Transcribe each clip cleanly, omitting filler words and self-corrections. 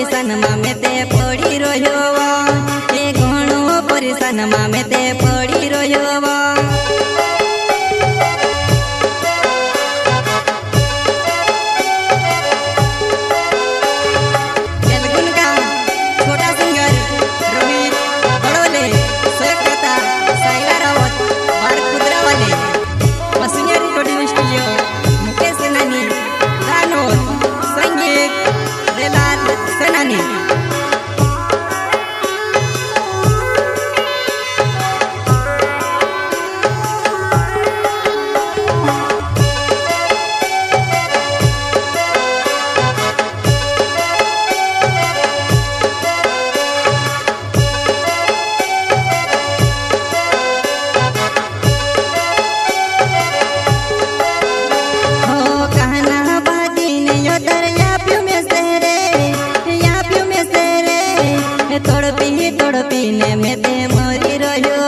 परिसन मामे ते पड़ी रह्यो ए घणो परिसन मामे ते पड़ी रह्यो तड़पीने में ते मरी रह्यो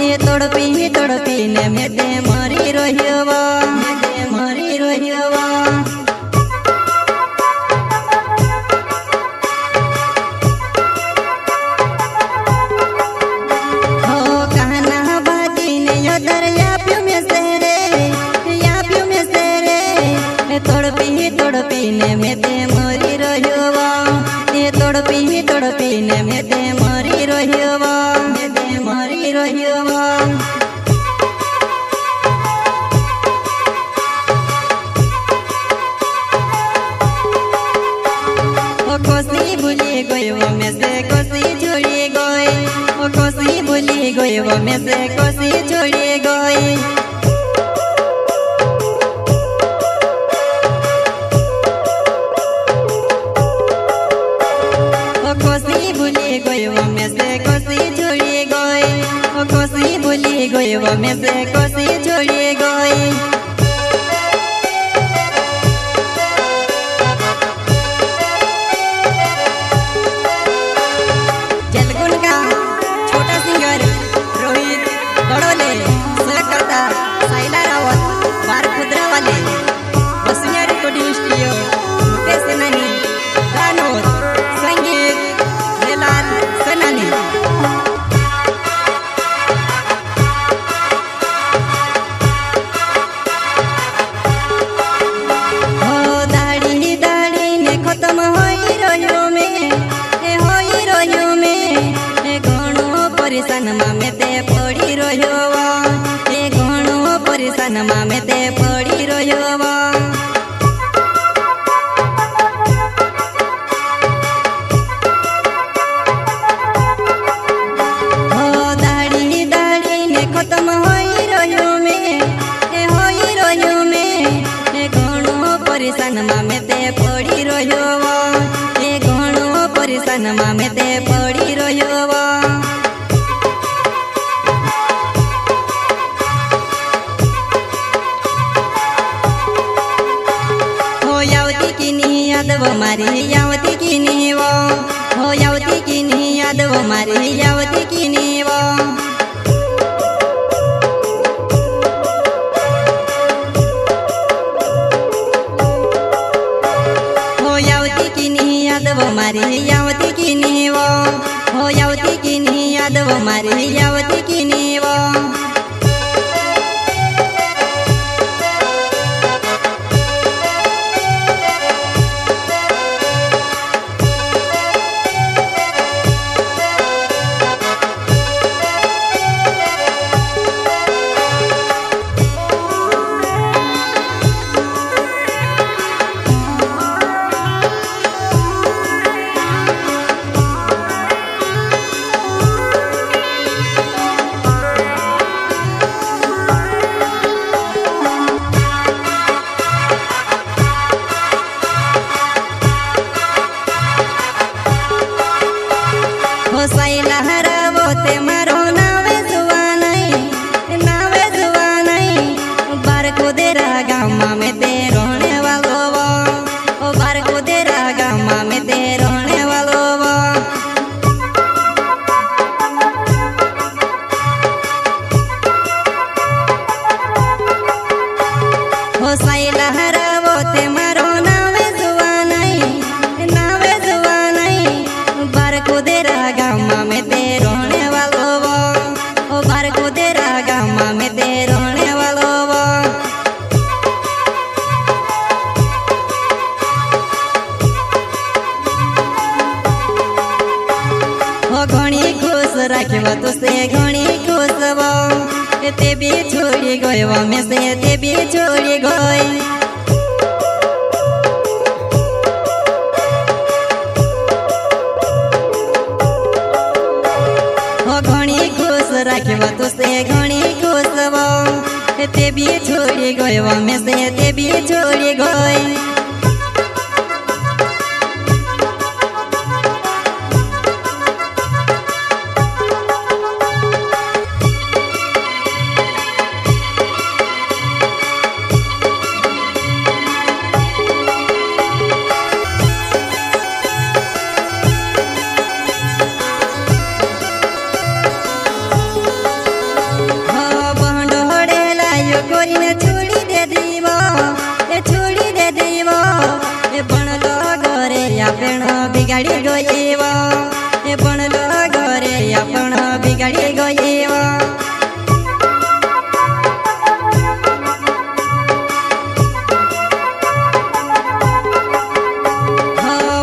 ये तड़पीने में ते मरी रह्यो मरी रह्यो हो कहना बाजी ने यो दरिया प्यू में सेरे या प्यू में सेरे तड़पीने में ते मरी रह्यो ये तड़पीने में ते मरी रह्यो मरी रह्यो ओ कोसी भूली गयो में से कोसी छोड़ी गई ओ कोसी भूली गयो में से कोसी छोड़ी गई कोसी भूली गयो में से कोसी छोड़ी गई ओ कोसी भूली गयो में से कोसी छोड़ी गई जलगुन का छोटा सिंगर रोहित बड़ोले सहकर्ता साइला रावत बार खुदरा वाले बसिया रिकॉर्डिंग स्टूडियो मुकेश सेनानी गानोर संगीत रेलाल सेनानी हो दाढ़ी दाढ़ी ने खत्म होई रह्यो में घणो परिसन मामे ते पड़ी रह्यो ए घणो परिसन मामे ते पड़ी रह्यो हो दाढ़ी दाढ़ी ने खत्म होई रह्यो में घणो परिसन मामे ते पड़ी रह्यो ए घणो परिसन मामे ते पड़ी रह्यो यादव मारी यावती की नीवो हो यावती की नी यादव मारी यावती की नीवो हो यावती की नी यादव मारी यावती की नीवो हो यावती की नी यादव मारी यावती की नीवो તે બી છોડી ગયો અમે સે તે બી છોડી ગઈ ઘણી ખુશ રાખ્યો તું સે ઘણી ખુશ તે બી છોડી ગયો અમે સે તે બી છોડી ગઈ बिगाड़ी गयो ए बनलो घरे आपण बिगाड़ी गयो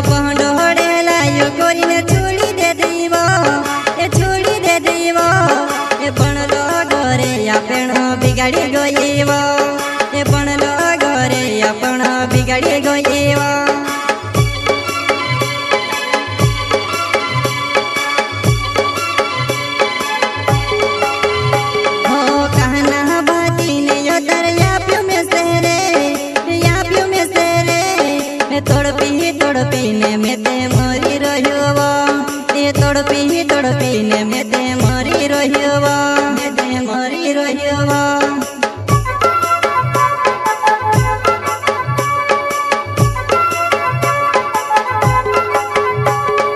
बहनोड़े लायो गोरीने छोड़ी दे दीवो ए बनलो घरे आपण बिगाड़ी गयो ए बनलो घरे आपण बिगाड़ी गयो तड़पीने में ते मरी रहियो ये तड़पीने में ते मरी रहियो में ते मरी रहियो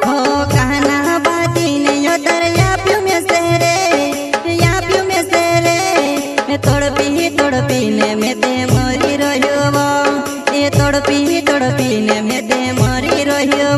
हो कहना बाती ने यो दरिया प्यू में सेरे या प्यू में सेरे तड़पीने में ते मरी रहियो ये तड़पीने में ते मरी रहियो